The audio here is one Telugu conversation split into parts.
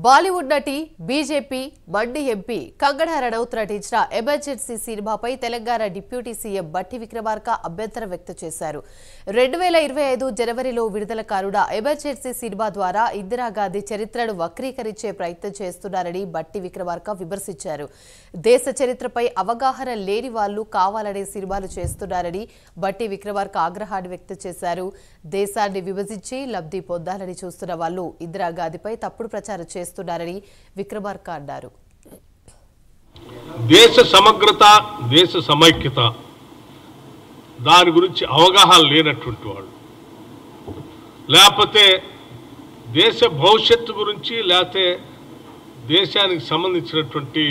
బాలీవుడ్ నటి బీజేపీ మండి ఎంపీ కంగనా రనౌత్ నటించిన ఎమర్జెన్సీ సినిమాపై తెలంగాణ డిప్యూటీ సీఎం బట్టి విక్రమార్క అభ్యంతరం వ్యక్తం చేశారు. 2025 జనవరిలో విడుదల కానున్న ఎమర్జెన్సీ సినిమా ద్వారా ఇందిరాగాంధీ చరిత్రను వక్రీకరించే ప్రయత్నం చేస్తున్నారని బట్టి విక్రమార్క విమర్శించారు. దేశ చరిత్రపై అవగాహన లేని వాళ్లు కావాలనే సినిమాలు చేస్తున్నారని బట్టి విక్రమార్క ఆగ్రహాన్ని వ్యక్తం చేశారు. దేశాన్ని విభజించి లబ్ధి పొందాలని చూస్తున్న వాళ్లు ఇందిరాగాంధీపై తప్పుడు ప్రచారం చేస్తున్నారని విక్రమార్క అన్నారు. దేశ సమగ్రత, దేశ సమైక్యత దాని గురించి అవగాహన లేనటువంటి వాళ్ళు, లేకపోతే దేశ భవిష్యత్తు గురించి, లేకపోతే దేశానికి సంబంధించినటువంటి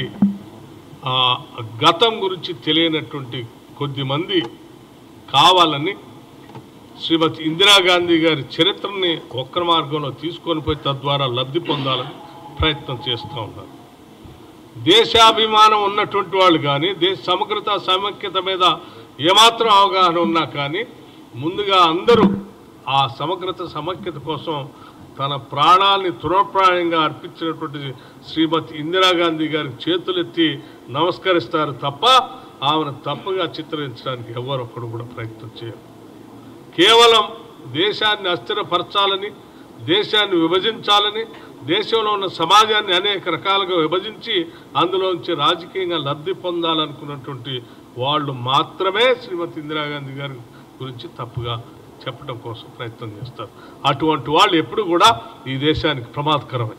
గతం గురించి తెలియనటువంటి కొద్దిమంది కావాలని శ్రీమతి ఇందిరాగాంధీ గారి చరిత్రని ఒక్క మార్గంలో తీసుకొని పోయి తద్వారా లబ్ధి పొందాలని ప్రయత్నం చేస్తూ ఉన్నారు. దేశాభిమానం ఉన్నటువంటి వాళ్ళు కానీ, దేశ సమగ్రత సమైక్యత మీద ఏమాత్రం అవగాహన ఉన్నా కానీ ముందుగా అందరూ ఆ సమగ్రత సమైక్యత కోసం తన ప్రాణాలని తృణప్రాయంగా అర్పించినటువంటి శ్రీమతి ఇందిరాగాంధీ గారికి చేతులెత్తి నమస్కరిస్తారు తప్ప ఆమెను తప్పుగా చిత్రించడానికి ఎవరొక్కడు కూడా ప్రయత్నం చేయరు. కేవలం దేశాన్ని అస్థిరపరచాలని, దేశాన్ని విభజించాలని, దేశంలో ఉన్న సమాజాన్ని అనేక రకాలుగా విభజించి అందులోంచి రాజకీయంగా లబ్ధి పొందాలనుకున్నటువంటి వాళ్ళు మాత్రమే శ్రీమతి ఇందిరాగాంధీ గారి గురించి తప్పుగా చెప్పడం కోసం ప్రయత్నం చేస్తారు. అటువంటి వాళ్ళు ఎప్పుడు కూడా ఈ దేశానికి ప్రమాదకరమే.